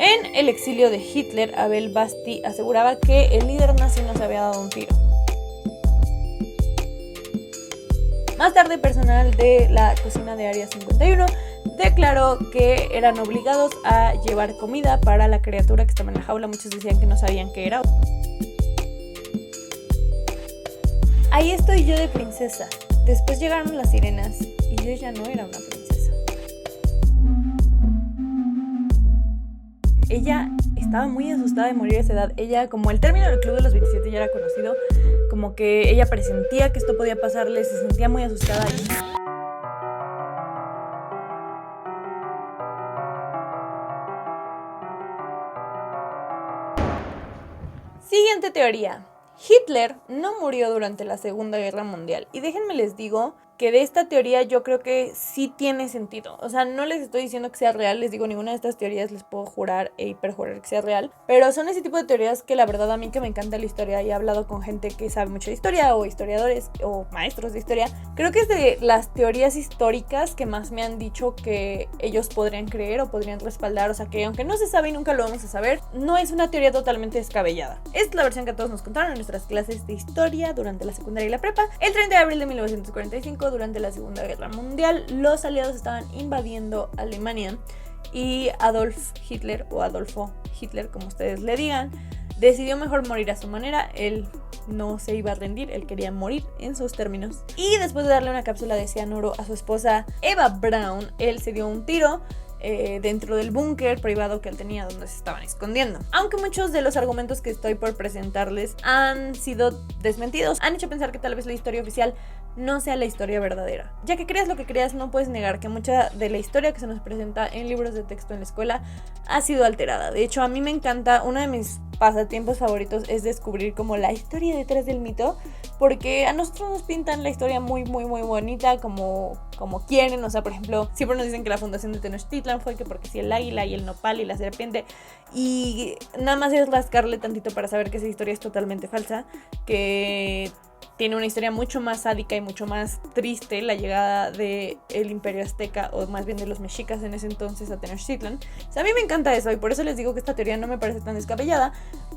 En el exilio de Hitler, Abel Basti aseguraba que el líder nazi no se había dado un tiro. Más tarde, personal de la cocina de Área 51 declaró que eran obligados a llevar comida para la criatura que estaba en la jaula. Muchos decían que no sabían qué era. Ahí estoy yo de princesa. Después llegaron las sirenas y yo ya no era una princesa. Ella estaba muy asustada de morir a esa edad. Ella, como el término del Club de los 27 ya era conocido, como que ella presentía que esto podía pasarle, se sentía muy asustada. Siguiente teoría. Hitler no murió durante la Segunda Guerra Mundial. Y déjenme les digo que de esta teoría yo creo que sí tiene sentido. O sea, no les estoy diciendo que sea real, les digo, ninguna de estas teorías les puedo jurar e hiperjurar que sea real, pero son ese tipo de teorías que la verdad a mí que me encanta la historia y he hablado con gente que sabe mucho de historia o historiadores o maestros de historia, creo que es de las teorías históricas que más me han dicho que ellos podrían creer o podrían respaldar, o sea que aunque no se sabe y nunca lo vamos a saber, no es una teoría totalmente descabellada. Esta es la versión que a todos nos contaron en nuestras clases de historia durante la secundaria y la prepa. El 30 de abril de 1945, durante la Segunda Guerra Mundial, los aliados estaban invadiendo Alemania y Adolf Hitler, o Adolfo Hitler, como ustedes le digan, decidió mejor morir a su manera. Él no se iba a rendir, él quería morir en sus términos. Y después de darle una cápsula de cianuro a su esposa Eva Braun, él se dio un tiro dentro del búnker privado que él tenía donde se estaban escondiendo. Aunque muchos de los argumentos que estoy por presentarles han sido desmentidos, han hecho pensar que tal vez la historia oficial no sea la historia verdadera. Ya que creas lo que creas, no puedes negar que mucha de la historia que se nos presenta en libros de texto en la escuela ha sido alterada. De hecho, a mí me encanta, uno de mis pasatiempos favoritos es descubrir como la historia detrás del mito, porque a nosotros nos pintan la historia muy bonita, como quieren. O sea, por ejemplo, siempre nos dicen que la fundación de Tenochtitlan fue que porque sí el águila y el nopal y la serpiente, y nada más es rascarle tantito para saber que esa historia es totalmente falsa, que tiene una historia mucho más sádica y mucho más triste, la llegada del imperio azteca, o más bien de los mexicas en ese entonces, a Tenochtitlan. O sea, a mí me encanta eso y por eso les digo que esta teoría no me parece tan descabellada,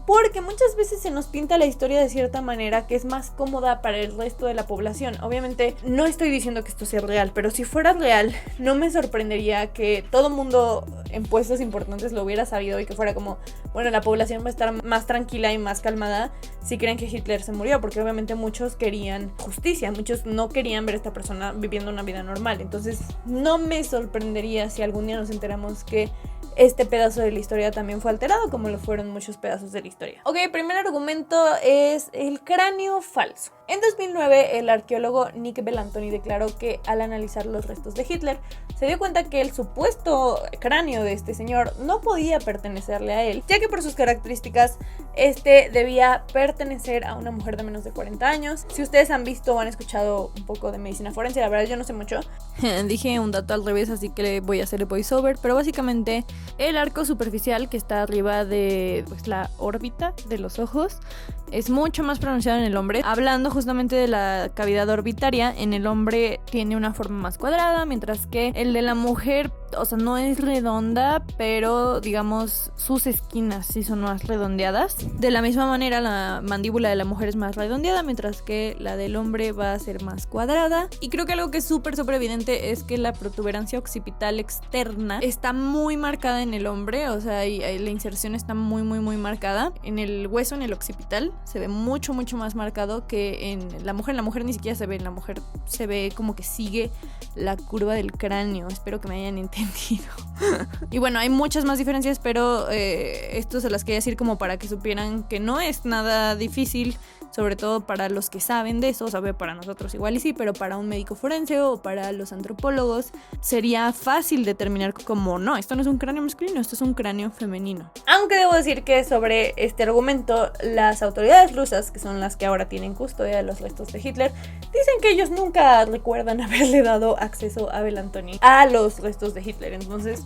porque muchas veces se nos pinta la historia de cierta manera que es más cómoda para el resto de la población. Obviamente no estoy diciendo que esto sea real, pero si fuera real no me sorprendería que todo mundo en puestos importantes lo hubiera sabido y que fuera como, bueno, la población va a estar más tranquila y más calmada si creen que Hitler se murió, porque obviamente muchos querían justicia, muchos no querían ver a esta persona viviendo una vida normal. Entonces no me sorprendería si algún día nos enteramos que este pedazo de la historia también fue alterado, como lo fueron muchos pedazos de la historia. Ok, el primer argumento es el cráneo falso. En 2009, el arqueólogo Nick Belantoni declaró que al analizar los restos de Hitler, se dio cuenta que el supuesto cráneo de este señor no podía pertenecerle a él, ya que por sus características, este debía pertenecer a una mujer de menos de 40 años. Si ustedes han visto o han escuchado un poco de medicina forense, la verdad yo no sé mucho. Dije un dato al revés, así que le voy a hacer el voiceover, pero básicamente el arco superficial que está arriba de la órbita de los ojos es mucho más pronunciado en el hombre. Hablando justamente de la cavidad orbitaria, en el hombre tiene una forma más cuadrada, mientras que el de la mujer, o sea, no es redonda, pero digamos sus esquinas sí son más redondeadas. De la misma manera, la mandíbula de la mujer es más redondeada, mientras que la del hombre va a ser más cuadrada. Y creo que algo que es súper evidente es que la protuberancia occipital externa está muy marcada en el hombre, o sea, la inserción está muy marcada. En el hueso, en el occipital, se ve mucho más marcado que en la mujer. En la mujer ni siquiera se ve, en la mujer se ve como que sigue la curva del cráneo. Espero que me hayan entendido. Y bueno, hay muchas más diferencias, pero esto se las quería decir como para que supieran que no es nada difícil sobre todo para los que saben de eso, sabe, para nosotros igual y sí, pero para un médico forense o para los antropólogos sería fácil determinar como no, esto no es un cráneo masculino, esto es un cráneo femenino. Aunque debo decir que sobre este argumento las autoridades rusas, que son las que ahora tienen custodia de los restos de Hitler, dicen que ellos nunca recuerdan haberle dado acceso a Belantoni a los restos de Hitler, entonces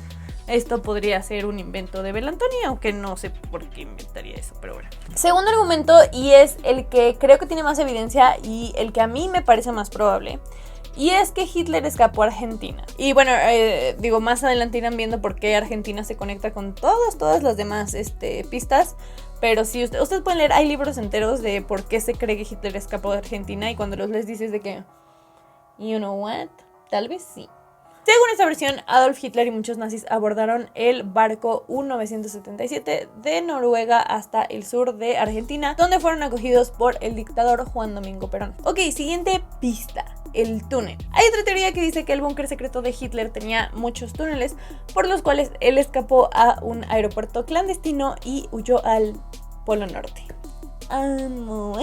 esto podría ser un invento de Belantoni, aunque no sé por qué inventaría eso, pero bueno. Segundo argumento, y es el que creo que tiene más evidencia y el que a mí me parece más probable, y es que Hitler escapó a Argentina. Y bueno, digo, más adelante irán viendo por qué Argentina se conecta con todas las demás pistas. Pero sí, ustedes pueden leer, hay libros enteros de por qué se cree que Hitler escapó de Argentina, y cuando los les dices de que, you know what, tal vez sí. Según esta versión, Adolf Hitler y muchos nazis abordaron el barco U-977 de Noruega hasta el sur de Argentina, donde fueron acogidos por el dictador Juan Domingo Perón. Ok, siguiente pista. El túnel. Hay otra teoría que dice que el búnker secreto de Hitler tenía muchos túneles, por los cuales él escapó a un aeropuerto clandestino y huyó al Polo Norte. Algunos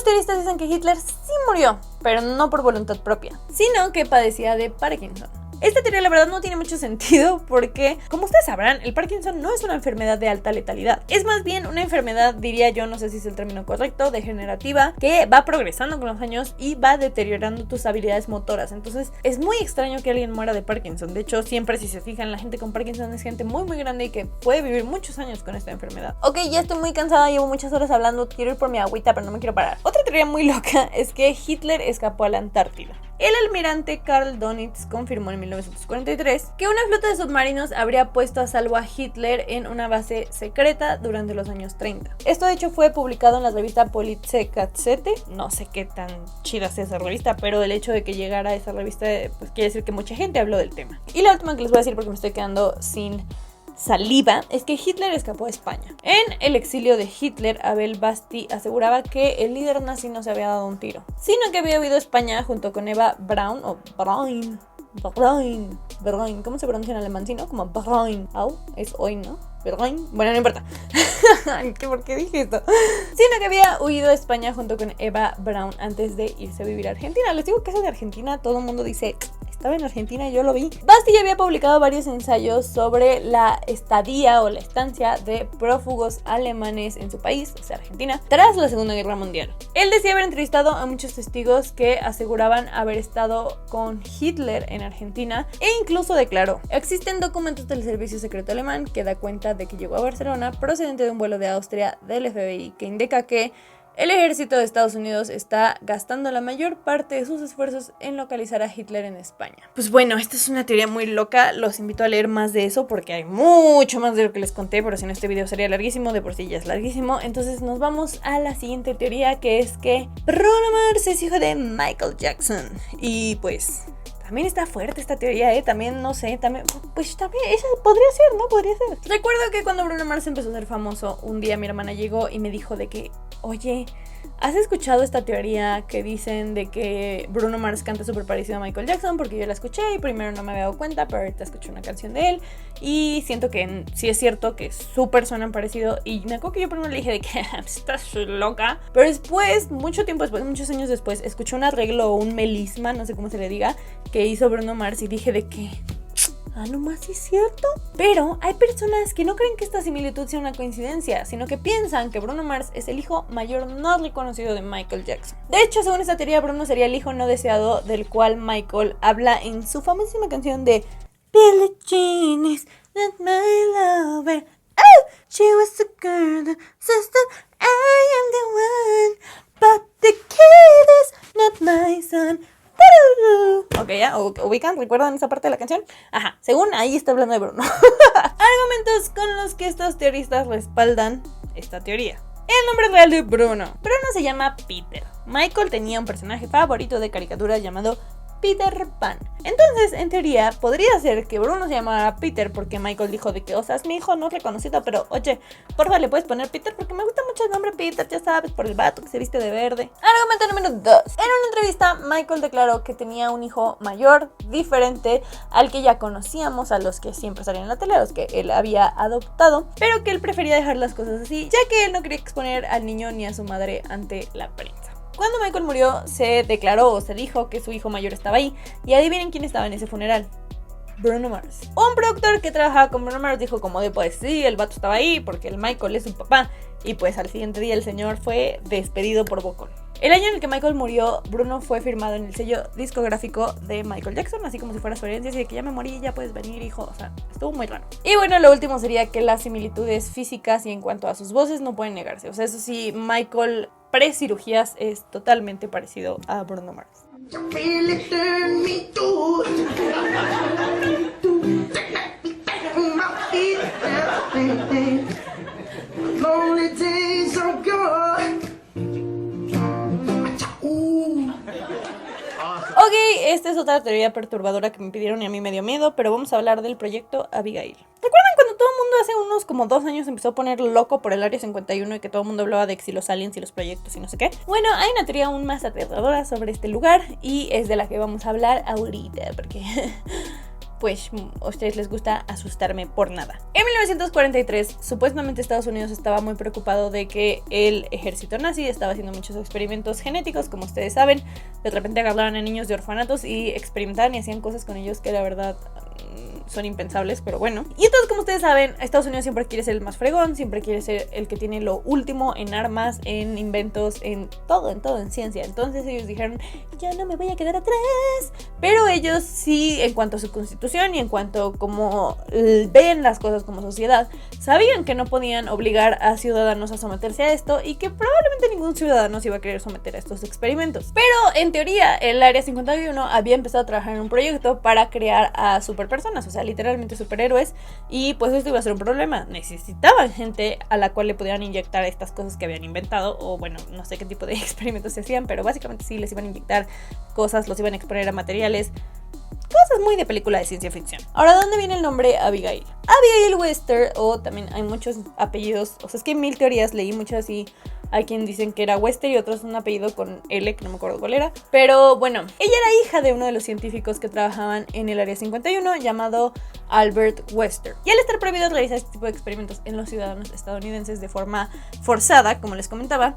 teoristas dicen que Hitler sí murió, pero no por voluntad propia, sino que padecía de Parkinson. Esta teoría la verdad no tiene mucho sentido porque, como ustedes sabrán, el Parkinson no es una enfermedad de alta letalidad. Es más bien una enfermedad, diría yo, no sé si es el término correcto, degenerativa, que va progresando con los años y va deteriorando tus habilidades motoras. Entonces es muy extraño que alguien muera de Parkinson. De hecho, siempre, si se fijan, la gente con Parkinson es gente muy grande y que puede vivir muchos años con esta enfermedad. Ok, ya estoy muy cansada, llevo muchas horas hablando, quiero ir por mi agüita, pero no me quiero parar. Otra teoría muy loca es que Hitler escapó a la Antártida. El almirante Karl Donitz confirmó en 1943 que una flota de submarinos habría puesto a salvo a Hitler en una base secreta durante los años 30. Esto de hecho fue publicado en la revista Politsche Gazette. No sé qué tan chida sea esa revista, pero el hecho de que llegara a esa revista pues quiere decir que mucha gente habló del tema. Y la última que les voy a decir, porque me estoy quedando sin saliva, es que Hitler escapó a España. En el exilio de Hitler, Abel Basti aseguraba que el líder nazi no se había dado un tiro, sino que había huido a España junto con Eva Braun, o Braun, ¿cómo se pronuncia en alemán? ¿Sí, no? Como Braun, es hoy, ¿no? Braun, bueno, no importa. ¿Por qué dije esto? Sino que había huido a España junto con Eva Braun antes de irse a vivir a Argentina. Les digo que eso de Argentina, todo el mundo dice, estaba en Argentina y yo lo vi. Basti ya había publicado varios ensayos sobre la estadía o la estancia de prófugos alemanes en su país, o sea, Argentina, tras la Segunda Guerra Mundial. Él decía haber entrevistado a muchos testigos que aseguraban haber estado con Hitler en Argentina, e incluso declaró: existen documentos del servicio secreto alemán que da cuenta de que llegó a Barcelona procedente de un vuelo de Austria del FBI, que indica que el ejército de Estados Unidos está gastando la mayor parte de sus esfuerzos en localizar a Hitler en España. Pues bueno, esta es una teoría muy loca, los invito a leer más de eso porque hay mucho más de lo que les conté, pero si no este video sería larguísimo, de por sí ya es larguísimo. Entonces nos vamos a la siguiente teoría, que es que Bruno Mars es hijo de Michael Jackson. Y pues también está fuerte esta teoría, también, no sé, también esa podría ser, ¿no? Podría ser. Recuerdo que cuando Bruno Mars empezó a ser famoso, un día mi hermana llegó y me dijo de que, oye, ¿has escuchado esta teoría que dicen de que Bruno Mars canta súper parecido a Michael Jackson? Porque yo la escuché y primero no me había dado cuenta, pero ahorita escuché una canción de él y siento que sí es cierto que súper suenan parecido. Y me acuerdo que yo primero le dije de que estás loca, pero después, mucho tiempo después, muchos años después, escuché un arreglo o un melisma, no sé cómo se le diga, que hizo Bruno Mars y dije de que nomás sí es cierto. Pero hay personas que no creen que esta similitud sea una coincidencia, sino que piensan que Bruno Mars es el hijo mayor no reconocido de Michael Jackson. De hecho, según esta teoría, Bruno sería el hijo no deseado del cual Michael habla en su famosísima canción de Billie Jean is not my lover. Oh, she was a girl, the sister, I am the one, but the kid is not my son. Ok, ya, ubican, ¿recuerdan esa parte de la canción? Ajá, según ahí está hablando de Bruno. Argumentos con los que estos teoristas respaldan esta teoría. El nombre real de Bruno. Bruno se llama Peter. Michael tenía un personaje favorito de caricatura llamado Peter Pan. Entonces, en teoría, podría ser que Bruno se llamara Peter porque Michael dijo de que, o sea, es mi hijo no reconocido, pero oye, porfa, le puedes poner Peter porque me gusta mucho el nombre Peter, ya sabes, por el vato que se viste de verde. Argumento número 2. En una entrevista, Michael declaró que tenía un hijo mayor, diferente al que ya conocíamos, a los que siempre salían en la tele, a los que él había adoptado, pero que él prefería dejar las cosas así, ya que él no quería exponer al niño ni a su madre ante la prensa. Cuando Michael murió, se declaró o se dijo que su hijo mayor estaba ahí, y adivinen quién estaba en ese funeral. Bruno Mars. Un productor que trabajaba con Bruno Mars dijo como de pues sí, el vato estaba ahí porque el Michael es su papá, y pues al siguiente día el señor fue despedido por bocón. El año en el que Michael murió, Bruno fue firmado en el sello discográfico de Michael Jackson, así como si fuera su herencia, así de que ya me morí, ya puedes venir, hijo, o sea, estuvo muy raro. Y bueno, lo último sería que las similitudes físicas y en cuanto a sus voces no pueden negarse, o sea, eso sí, Michael pre-cirugías es totalmente parecido a Bruno Mars. Ok, esta es otra teoría perturbadora que me pidieron y a mí me dio miedo, pero vamos a hablar del proyecto Abigail. ¿Recuerdan cuando todo el mundo hace unos como 2 años empezó a poner loco por el Área 51 y que todo el mundo hablaba de que si los aliens y los proyectos y no sé qué? Bueno, hay una teoría aún más aterradora sobre este lugar y es de la que vamos a hablar ahorita, porque pues a ustedes les gusta asustarme por nada. En 1943, supuestamente Estados Unidos estaba muy preocupado de que el ejército nazi estaba haciendo muchos experimentos genéticos, como ustedes saben. De repente agarraban a niños de orfanatos y experimentaban y hacían cosas con ellos que la verdad son impensables, pero bueno. Y entonces, como ustedes saben, Estados Unidos siempre quiere ser el más fregón, siempre quiere ser el que tiene lo último en armas, en inventos, en todo, en ciencia. Entonces ellos dijeron, yo no me voy a quedar atrás. Pero ellos sí, en cuanto a su constitución y en cuanto a cómo ven las cosas como sociedad, sabían que no podían obligar a ciudadanos a someterse a esto y que probablemente ningún ciudadano se iba a querer someter a estos experimentos. Pero en teoría, el Área 51 había empezado a trabajar en un proyecto para crear a superpersonas, o sea, literalmente superhéroes, y pues esto iba a ser un problema. Necesitaban gente a la cual le pudieran inyectar estas cosas que habían inventado, o bueno, no sé qué tipo de experimentos se hacían, pero básicamente sí les iban a inyectar cosas, los iban a exponer a materiales, cosas muy de película de ciencia ficción. Ahora, ¿dónde viene el nombre Abigail? Abigail Wester, o también hay muchos apellidos, o sea, es que hay 1000 teorías, leí muchas y hay quien dicen que era Wester y otros un apellido con L, que no me acuerdo cuál era. Pero bueno, ella era hija de uno de los científicos que trabajaban en el Área 51 llamado Albert Wester. Y al estar prohibido realizar este tipo de experimentos en los ciudadanos estadounidenses de forma forzada, como les comentaba,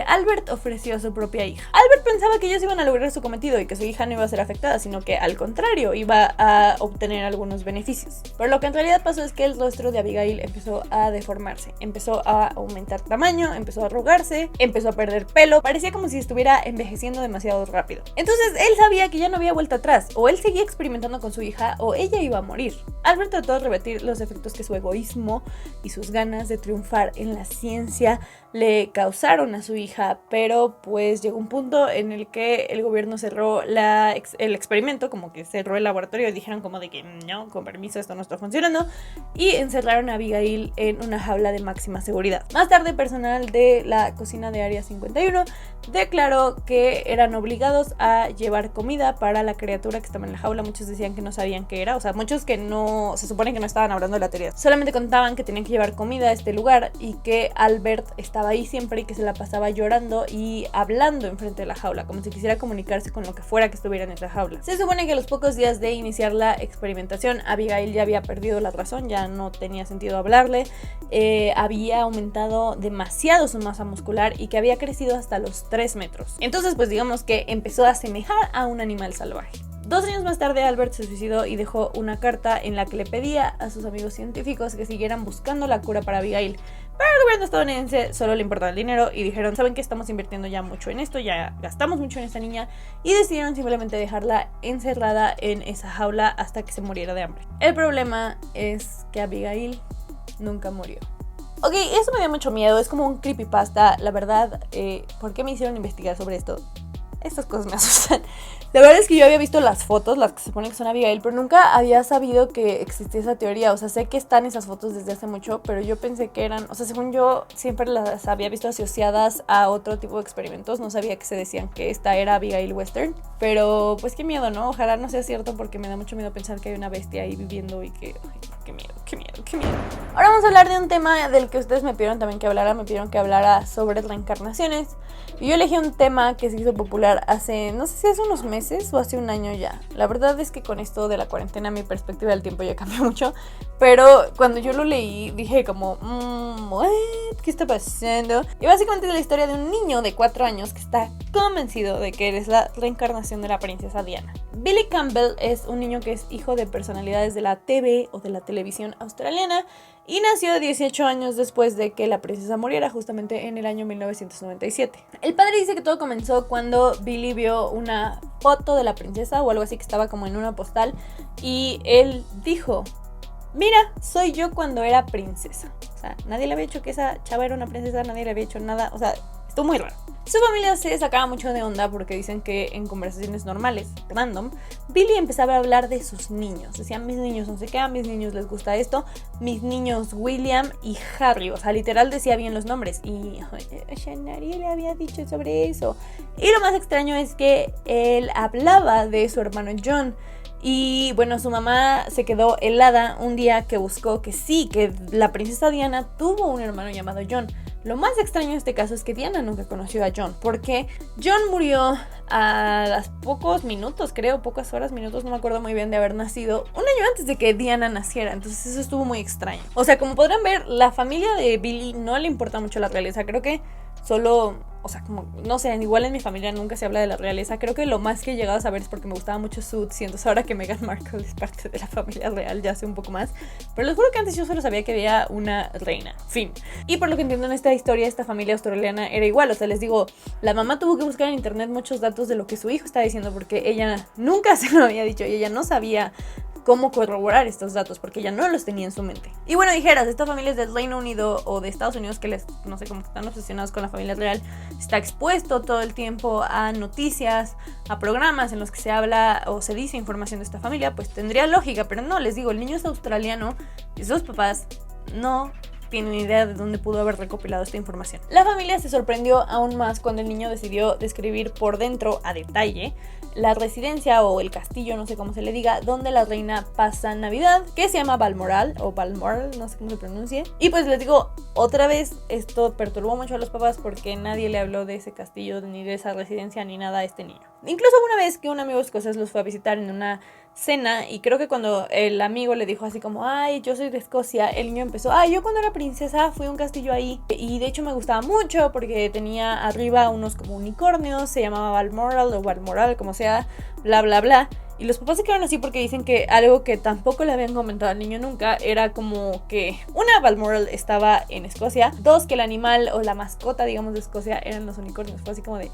Albert ofreció a su propia hija. Albert pensaba que ellos iban a lograr su cometido y que su hija no iba a ser afectada, sino que al contrario, iba a obtener algunos beneficios. Pero lo que en realidad pasó es que el rostro de Abigail empezó a deformarse, empezó a aumentar tamaño, empezó a arrugarse, empezó a perder pelo, parecía como si estuviera envejeciendo demasiado rápido. Entonces él sabía que ya no había vuelta atrás, o él seguía experimentando con su hija o ella iba a morir. Albert trató de revertir los efectos que su egoísmo y sus ganas de triunfar en la ciencia le causaron a su hija, pero pues llegó un punto en el que el gobierno cerró el experimento, como que cerró el laboratorio y dijeron como de que no, con permiso, esto no está funcionando, y encerraron a Abigail en una jaula de máxima seguridad. Más tarde, personal de la cocina de Área 51 declaró que eran obligados a llevar comida para la criatura que estaba en la jaula. Muchos decían que no sabían qué era, o sea, muchos que no, se supone que no estaban hablando de la teoría, solamente contaban que tenían que llevar comida a este lugar y que Albert estaba ahí siempre y que se la pasaba llorando y hablando enfrente de la jaula, como si quisiera comunicarse con lo que fuera que estuviera en esa jaula. Se supone que a los pocos días de iniciar la experimentación, Abigail ya había perdido la razón, ya no tenía sentido hablarle, había aumentado demasiado su masa muscular y que había crecido hasta los 3 metros. Entonces, pues digamos que empezó a asemejar a un animal salvaje. 2 años más tarde, Albert se suicidó y dejó una carta en la que le pedía a sus amigos científicos que siguieran buscando la cura para Abigail. Pero al gobierno estadounidense solo le importaba el dinero y dijeron, ¿saben qué? Estamos invirtiendo ya mucho en esto, ya gastamos mucho en esta niña, y decidieron simplemente dejarla encerrada en esa jaula hasta que se muriera de hambre. El problema es que Abigail nunca murió. Ok, eso me dio mucho miedo, es como un creepypasta, la verdad. ¿Por qué me hicieron investigar sobre esto? Estas cosas me asustan. La verdad es que yo había visto las fotos, las que se supone que son Abigail, pero nunca había sabido que existía esa teoría. O sea, sé que están esas fotos desde hace mucho, pero yo pensé que eran, o sea, según yo siempre las había visto asociadas a otro tipo de experimentos. No sabía que se decían que esta era Abigail Western. Pero pues qué miedo, ¿no? Ojalá no sea cierto porque me da mucho miedo pensar que hay una bestia ahí viviendo y que... Ay, qué miedo, qué miedo, qué miedo. Ahora vamos a hablar de un tema del que ustedes me pidieron también que hablara. Me pidieron que hablara sobre reencarnaciones. Y yo elegí un tema que se hizo popular hace, no sé si hace unos meses o hace un año ya. La verdad es que con esto de la cuarentena mi perspectiva del tiempo ya cambió mucho. Pero cuando yo lo leí dije como, ¿qué está pasando? Y básicamente es la historia de un niño de 4 años que está convencido de que eres la reencarnación de la princesa Diana. Billy Campbell es un niño que es hijo de personalidades de la TV o de la televisión australiana y nació 18 años después de que la princesa muriera, justamente en el año 1997. El padre dice que todo comenzó cuando Billy vio una foto de la princesa o algo así que estaba como en una postal y él dijo: mira, soy yo cuando era princesa. O sea, nadie le había dicho que esa chava era una princesa, nadie le había dicho nada, o sea, estuvo muy raro. Su familia se sacaba mucho de onda porque dicen que en conversaciones normales, random, Billy empezaba a hablar de sus niños. Decía, mis niños no sé qué, a mis niños les gusta esto, mis niños William y Harry. O sea, literal decía bien los nombres. Y nadie le había dicho sobre eso. Y lo más extraño es que él hablaba de su hermano John. Y bueno, su mamá se quedó helada un día que buscó que sí, que la princesa Diana tuvo un hermano llamado John. Lo más extraño en este caso es que Diana nunca conoció a John, porque John murió a los pocos minutos, creo, pocas horas, minutos, no me acuerdo muy bien de haber nacido, un año antes de que Diana naciera. Entonces eso estuvo muy extraño. O sea, como podrán ver, la familia de Billy no le importa mucho la realeza, creo que solo... O sea, como, no sé, igual en mi familia nunca se habla de la realeza. Creo que lo más que he llegado a saber es porque me gustaba mucho Suits. Y entonces ahora que Meghan Markle es parte de la familia real, ya sé un poco más. Pero les juro que antes yo solo sabía que había una reina. Fin. Y por lo que entiendo en esta historia, esta familia australiana era igual. O sea, les digo, la mamá tuvo que buscar en internet muchos datos de lo que su hijo estaba diciendo porque ella nunca se lo había dicho y ella no sabía cómo corroborar estos datos porque ella no los tenía en su mente. Y bueno, dijeras, esta familia es del Reino Unido o de Estados Unidos que les, no sé, como que están obsesionados con la familia real, está expuesto todo el tiempo a noticias, a programas en los que se habla o se dice información de esta familia, pues tendría lógica, pero no, les digo, el niño es australiano y sus papás no tienen idea de dónde pudo haber recopilado esta información. La familia se sorprendió aún más cuando el niño decidió describir por dentro a detalle la residencia o el castillo, no sé cómo se le diga, donde la reina pasa Navidad, que se llama Balmoral o Balmoral, no sé cómo se pronuncie. Y pues les digo, otra vez esto perturbó mucho a los papás porque nadie le habló de ese castillo ni de esa residencia ni nada a este niño. Incluso una vez que un amigo escocés los fue a visitar en una cena y creo que cuando el amigo le dijo así como, ay, yo soy de Escocia, el niño empezó, ay, yo cuando era princesa fui a un castillo ahí y de hecho me gustaba mucho porque tenía arriba unos como unicornios, se llamaba Balmoral o Balmoral, como sea, bla bla bla. Y los papás se quedaron así porque dicen que algo que tampoco le habían comentado al niño nunca era como que una, Balmoral estaba en Escocia, dos, que el animal o la mascota, digamos, de Escocia eran los unicornios. Fue así como de,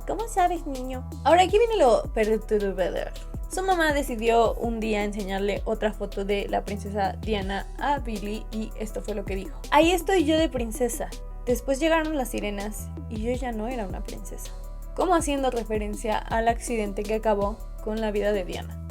¿cómo sabes, niño? Ahora aquí viene lo perturbador. Su mamá decidió un día enseñarle otra foto de la princesa Diana a Billy y esto fue lo que dijo. Ahí estoy yo de princesa. Después llegaron las sirenas y yo ya no era una princesa. Como haciendo referencia al accidente que acabó con la vida de Diana.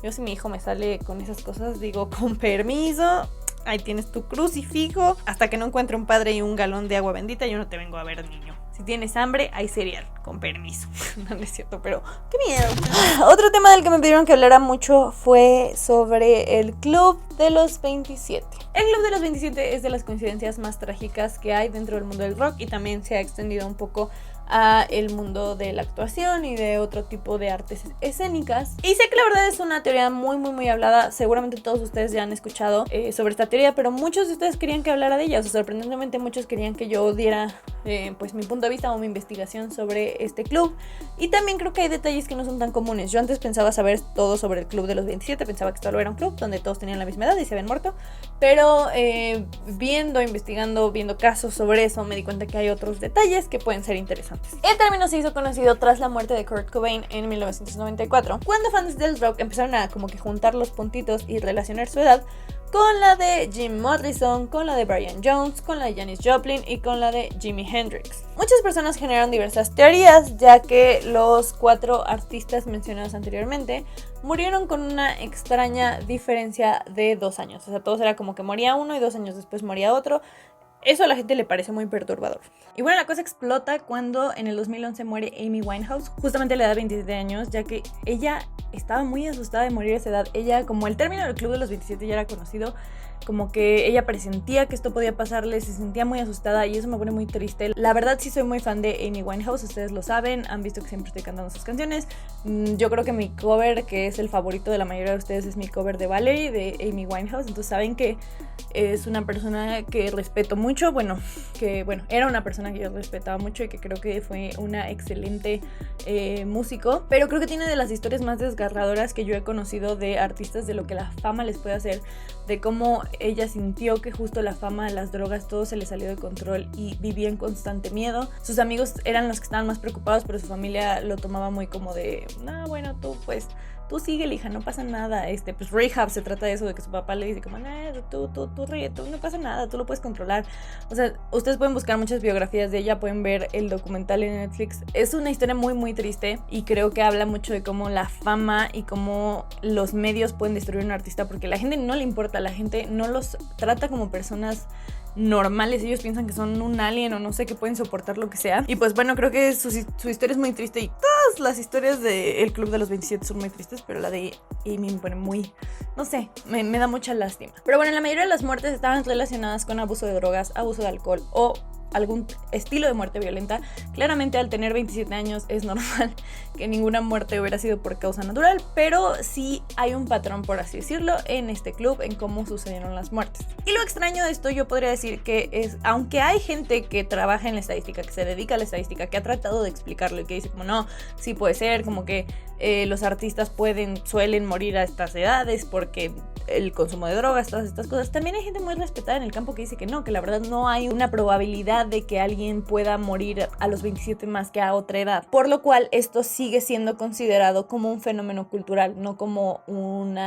Yo si mi hijo me sale con esas cosas digo, con permiso, ahí tienes tu crucifijo. Hasta que no encuentre un padre y un galón de agua bendita, yo no te vengo a ver, niño. Si tienes hambre, hay cereal, con permiso. No es cierto, pero ¡qué miedo! Otro tema del que me pidieron que hablara mucho fue sobre el Club de los 27. El Club de los 27 es de las coincidencias más trágicas que hay dentro del mundo del rock y también se ha extendido un poco a el mundo de la actuación y de otro tipo de artes escénicas. Y sé que la verdad es una teoría muy hablada. Seguramente todos ustedes ya han escuchado sobre esta teoría, pero muchos de ustedes querían que hablara de ella. O sea, sorprendentemente muchos querían que yo diera pues mi punto de vista o mi investigación sobre este club. Y también creo que hay detalles que no son tan comunes. Yo antes pensaba saber todo sobre el Club de los 27, pensaba que solo era un club donde todos tenían la misma edad y se habían muerto. Pero investigando, viendo casos sobre eso, me di cuenta que hay otros detalles que pueden ser interesantes. El término se hizo conocido tras la muerte de Kurt Cobain en 1994, cuando fans del rock empezaron a como que juntar los puntitos y relacionar su edad con la de Jim Morrison, con la de Brian Jones, con la de Janis Joplin y con la de Jimi Hendrix. Muchas personas generaron diversas teorías, ya que los 4 artistas mencionados anteriormente murieron con una extraña diferencia de 2 años. O sea, todos era como que moría uno y 2 años después moría otro. Eso a la gente le parece muy perturbador. Y bueno, la cosa explota cuando en el 2011 muere Amy Winehouse, justamente a la edad de 27 años, ya que ella estaba muy asustada de morir a esa edad. Ella, como el término del club de los 27 ya era conocido, como que ella presentía que esto podía pasarle, se sentía muy asustada y eso me pone muy triste. La verdad sí soy muy fan de Amy Winehouse, ustedes lo saben, han visto que siempre estoy cantando sus canciones. Yo creo que mi cover, que es el favorito de la mayoría de ustedes, es mi cover de Valerie de Amy Winehouse, entonces saben que es una persona que respeto mucho, era una persona que yo respetaba mucho y que creo que fue una excelente músico, pero creo que tiene de las historias más desgarradoras que yo he conocido de artistas, de lo que la fama les puede hacer, de cómo ella sintió que justo la fama, las drogas, todo se le salió de control y vivía en constante miedo. Sus amigos eran los que estaban más preocupados, pero su familia lo tomaba muy como de, no, bueno, tú sigue, hija, no pasa nada. Pues Rehab se trata de eso, de que su papá le dice como, tú no pasa nada, tú lo puedes controlar. O sea, ustedes pueden buscar muchas biografías de ella, pueden ver el documental en Netflix. Es una historia muy, muy triste y creo que habla mucho de cómo la fama y cómo los medios pueden destruir a un artista, porque a la gente no le importa, la gente no los trata como personas normales, ellos piensan que son un alien o no sé, que pueden soportar lo que sea. Y pues bueno, creo que su historia es muy triste y todas las historias del Club de los 27 son muy tristes, pero la de Amy me pone muy, no sé, me da mucha lástima. Pero bueno, la mayoría de las muertes estaban relacionadas con abuso de drogas, abuso de alcohol o algún estilo de muerte violenta. Claramente al tener 27 años es normal que ninguna muerte hubiera sido por causa natural, pero sí hay un patrón, por así decirlo, en este club en cómo sucedieron las muertes. Y lo extraño de esto, yo podría decir que es, aunque hay gente que trabaja en la estadística, que se dedica a la estadística, que ha tratado de explicarlo y que dice como no, sí puede ser, como que los artistas suelen morir a estas edades porque el consumo de drogas, todas estas cosas. También hay gente muy respetada en el campo que dice que no, que la verdad no hay una probabilidad de que alguien pueda morir a los 27 más que a otra edad, por lo cual esto sigue siendo considerado como un fenómeno cultural, no como un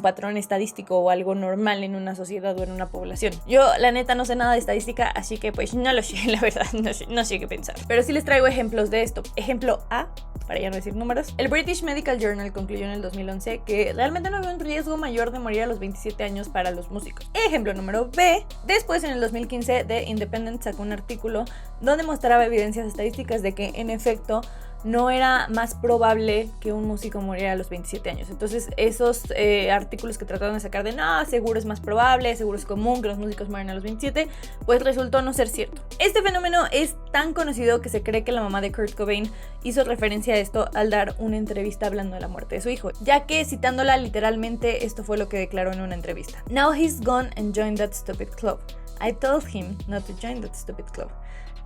patrón estadístico o algo normal en una sociedad o en una población. Yo la neta no sé nada de estadística, así que pues no lo sé, la verdad, no sé qué pensar. Pero sí les traigo ejemplos de esto. Ejemplo A, para ya no decir números. El British Medical Journal concluyó en el 2011 que realmente no había un riesgo mayor de morir a los 27 años para los músicos. Ejemplo número B, después en el 2015 The Independent sacó un artículo donde mostraba evidencias estadísticas de que en efecto no era más probable que un músico muriera a los 27 años. Entonces esos artículos que trataron de sacar de no, seguro es más probable, seguro es común que los músicos mueran a los 27, pues resultó no ser cierto. Este fenómeno es tan conocido que se cree que la mamá de Kurt Cobain hizo referencia a esto al dar una entrevista hablando de la muerte de su hijo, ya que citándola literalmente esto fue lo que declaró en una entrevista. Now he's gone and joined that stupid club. I told him not to join that stupid club.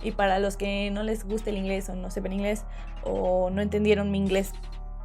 Y para los que no les gusta el inglés o no sepan inglés o no entendieron mi inglés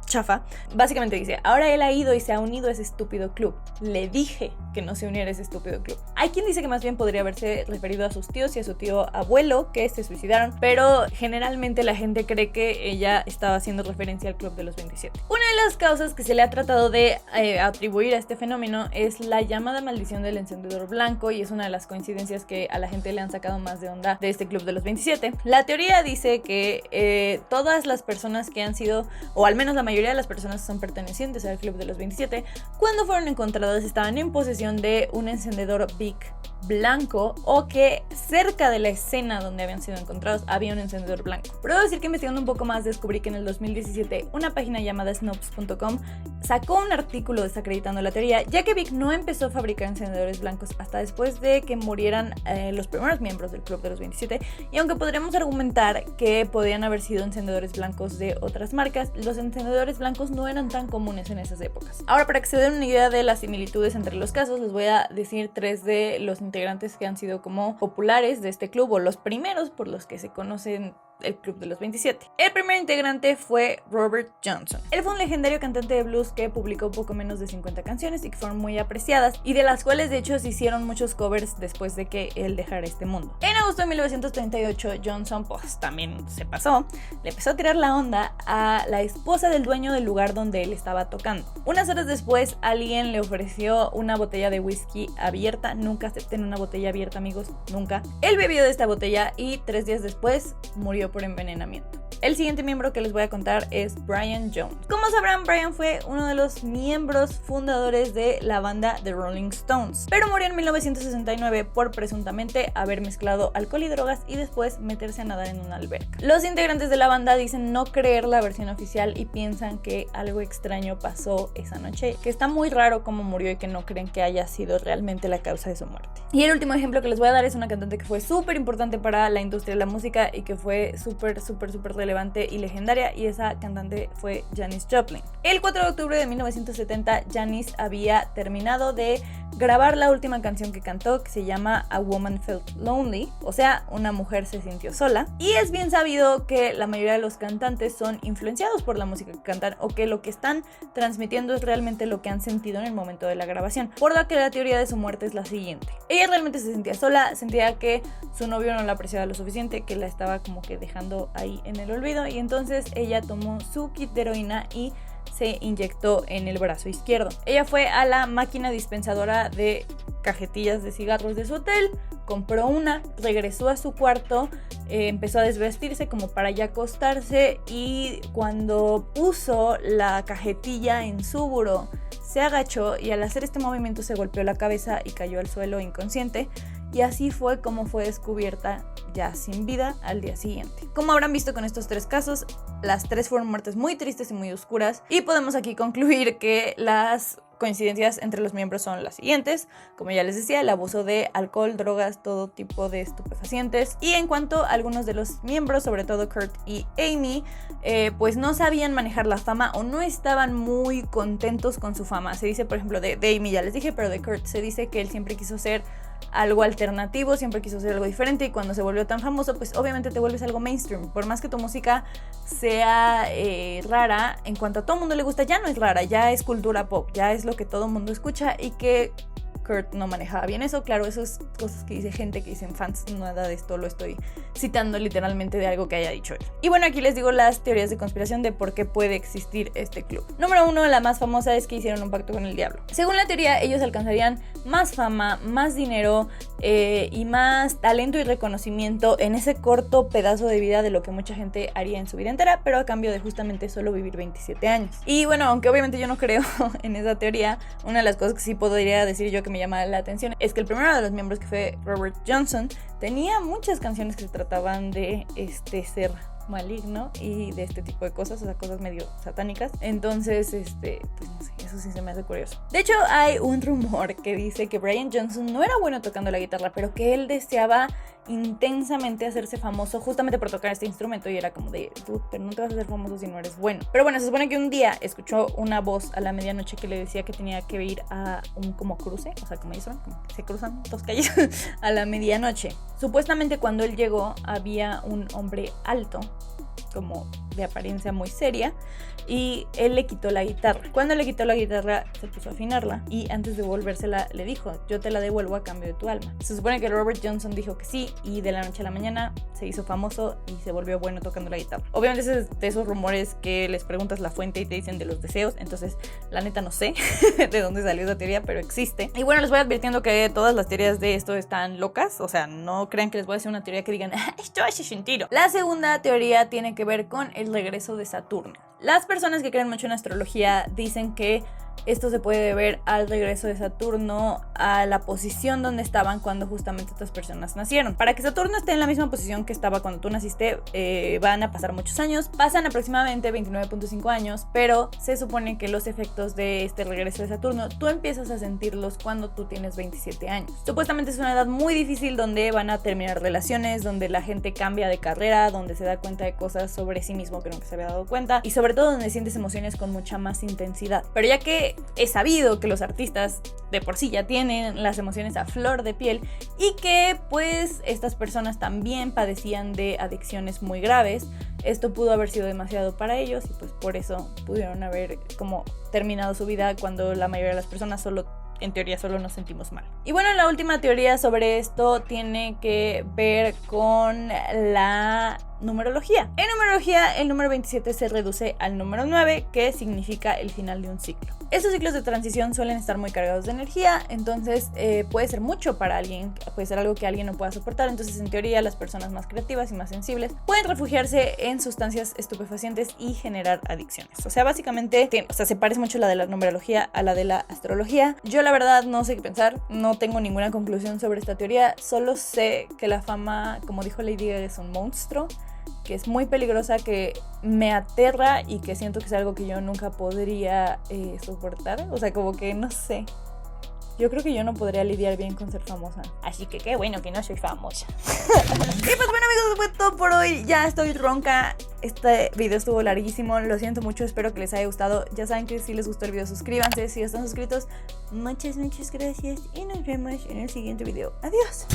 chafa, básicamente dice, ahora él ha ido y se ha unido a ese estúpido club. Le dije que no se uniera a ese estúpido club. Hay quien dice que más bien podría haberse referido a sus tíos y a su tío abuelo que se suicidaron, pero generalmente la gente cree que ella estaba haciendo referencia al Club de los 27. Una de las causas que se le ha tratado de atribuir a este fenómeno es la llamada maldición del encendedor blanco, y es una de las coincidencias que a la gente le han sacado más de onda de este Club de los 27. La teoría dice que todas las personas que han sido, o al menos la mayoría de las personas que son pertenecientes al Club de los 27, cuando fueron encontradas estaban en posesión de un encendedor Bic blanco, o que cerca de la escena donde habían sido encontrados había un encendedor blanco. Pero debo decir que investigando un poco más descubrí que en el 2017 una página llamada Snopes.com sacó un artículo desacreditando la teoría, ya que Bic no empezó a fabricar encendedores blancos hasta después de que murieran los primeros miembros del Club de los 27, y aunque podríamos argumentar que podían haber sido encendedores blancos de otras marcas, los encendedores blancos no eran tan comunes en esas épocas. Ahora, para que se den una idea de las similitudes entre los casos, les voy a decir 3 de los integrantes que han sido como populares de este club, o los primeros por los que se conocen el Club de los 27. El primer integrante fue Robert Johnson. Él fue un legendario cantante de blues que publicó poco menos de 50 canciones y que fueron muy apreciadas, y de las cuales de hecho se hicieron muchos covers después de que él dejara este mundo. En agosto de 1938, Johnson pues también se pasó, le empezó a tirar la onda a la esposa del dueño del lugar donde él estaba tocando. Unas horas después, alguien le ofreció una botella de whisky abierta. Nunca acepten una botella abierta, amigos, nunca. Él bebió de esta botella y 3 días después murió por envenenamiento. El siguiente miembro que les voy a contar es Brian Jones. Como sabrán, Brian fue uno de los miembros fundadores de la banda The Rolling Stones, pero murió en 1969 por presuntamente haber mezclado alcohol y drogas y después meterse a nadar en una alberca. Los integrantes de la banda dicen no creer la versión oficial y piensan que algo extraño pasó esa noche, que está muy raro cómo murió y que no creen que haya sido realmente la causa de su muerte. Y el último ejemplo que les voy a dar es una cantante que fue súper importante para la industria de la música y que fue súper relevante y legendaria, y esa cantante fue Janis Joplin. El 4 de octubre de 1970, Janis había terminado de grabar la última canción que cantó, que se llama A Woman Felt Lonely, o sea, una mujer se sintió sola. Y es bien sabido que la mayoría de los cantantes son influenciados por la música que cantan, o que lo que están transmitiendo es realmente lo que han sentido en el momento de la grabación, por lo que la teoría de su muerte es la siguiente. Ella realmente se sentía sola, sentía que su novio no la apreciaba lo suficiente, que la estaba como que dejando ahí en el olvido, y entonces ella tomó su kit de heroína y se inyectó en el brazo izquierdo. Ella fue a la máquina dispensadora de cajetillas de cigarros de su hotel, compró una, regresó a su cuarto, empezó a desvestirse como para ya acostarse, y cuando puso la cajetilla en su buró, se agachó y al hacer este movimiento se golpeó la cabeza y cayó al suelo inconsciente. Y así fue como fue descubierta ya sin vida al día siguiente. Como habrán visto con estos 3 casos, las 3 fueron muertes muy tristes y muy oscuras, y podemos aquí concluir que las coincidencias entre los miembros son las siguientes. Como ya les decía, el abuso de alcohol, drogas, todo tipo de estupefacientes. Y en cuanto a algunos de los miembros, sobre todo Kurt y Amy, pues no sabían manejar la fama o no estaban muy contentos con su fama. Se dice, por ejemplo, de Amy ya les dije, pero de Kurt se dice que él siempre quiso ser algo alternativo, siempre quiso ser algo diferente, y cuando se volvió tan famoso, pues obviamente te vuelves algo mainstream. Por más que tu música sea rara, en cuanto a todo el mundo le gusta, ya no es rara, ya es cultura pop, ya es lo que todo el mundo escucha, y que Kurt no manejaba bien eso. Claro, eso es cosas que dice gente que dicen fans, nada de esto lo estoy citando literalmente de algo que haya dicho él. Y bueno, aquí les digo las teorías de conspiración de por qué puede existir este club. Número 1, la más famosa, es que hicieron un pacto con el diablo. Según la teoría, ellos alcanzarían más fama, más dinero y más talento y reconocimiento en ese corto pedazo de vida de lo que mucha gente haría en su vida entera, pero a cambio de justamente solo vivir 27 años. Y bueno, aunque obviamente yo no creo en esa teoría, una de las cosas que sí podría decir yo que me llama la atención es que el primero de los miembros, que fue Robert Johnson, tenía muchas canciones que se trataban de ser maligno y de este tipo de cosas, o sea, cosas medio satánicas. Entonces, pues no sé, eso sí se me hace curioso. De hecho, hay un rumor que dice que Brian Johnson no era bueno tocando la guitarra, pero que él deseaba intensamente hacerse famoso justamente por tocar este instrumento, y era como de, pero no te vas a hacer famoso si no eres bueno. Pero bueno, se supone que un día escuchó una voz a la medianoche que le decía que tenía que ir a un como cruce, o sea, como ellos son, como que se cruzan 2 calles a la medianoche. Supuestamente cuando él llegó había un hombre alto, como de apariencia muy seria, y él le quitó la guitarra. Cuando le quitó la guitarra, se puso a afinarla, y antes de devolvérsela le dijo: yo te la devuelvo a cambio de tu alma. Se supone que Robert Johnson dijo que sí, y de la noche a la mañana se hizo famoso y se volvió bueno tocando la guitarra. Obviamente es de esos rumores que les preguntas la fuente y te dicen de los deseos, entonces la neta no sé de dónde salió esa teoría, pero existe. Y bueno, les voy advirtiendo que todas las teorías de esto están locas, o sea, no crean que les voy a decir una teoría que digan esto hace sentido. La segunda teoría tiene que ver con el regreso de Saturno. Las personas que creen mucho en astrología dicen que esto se puede deber al regreso de Saturno a la posición donde estaban cuando justamente estas personas nacieron. Para que Saturno esté en la misma posición que estaba cuando tú naciste, van a pasar muchos años. Pasan aproximadamente 29.5 años, pero se supone que los efectos de este regreso de Saturno tú empiezas a sentirlos cuando tú tienes 27 años. Supuestamente es una edad muy difícil donde van a terminar relaciones, donde la gente cambia de carrera, donde se da cuenta de cosas sobre sí mismo que nunca se había dado cuenta, y sobre todo donde sientes emociones con mucha más intensidad. Pero ya que es sabido que los artistas de por sí ya tienen las emociones a flor de piel, y que pues estas personas también padecían de adicciones muy graves, esto pudo haber sido demasiado para ellos, y pues por eso pudieron haber como terminado su vida cuando la mayoría de las personas en teoría solo nos sentimos mal. Y bueno, la última teoría sobre esto tiene que ver con la numerología. En numerología, el número 27 se reduce al número 9, que significa el final de un ciclo. Estos ciclos de transición suelen estar muy cargados de energía, entonces puede ser mucho para alguien, puede ser algo que alguien no pueda soportar. Entonces, en teoría, las personas más creativas y más sensibles pueden refugiarse en sustancias estupefacientes y generar adicciones. O sea, básicamente, se parece mucho la de la numerología a la de la astrología. Yo la verdad no sé qué pensar, no tengo ninguna conclusión sobre esta teoría, solo sé que la fama, como dijo Lady Gaga, es un monstruo, que es muy peligrosa, que me aterra y que siento que es algo que yo nunca podría soportar. O sea, como que no sé. Yo creo que yo no podría lidiar bien con ser famosa. Así que qué bueno que no soy famosa. Y pues bueno, amigos, eso fue todo por hoy. Ya estoy ronca. Este video estuvo larguísimo. Lo siento mucho, espero que les haya gustado. Ya saben que si les gustó el video, suscríbanse. Si están suscritos, muchas gracias. Y nos vemos en el siguiente video. Adiós.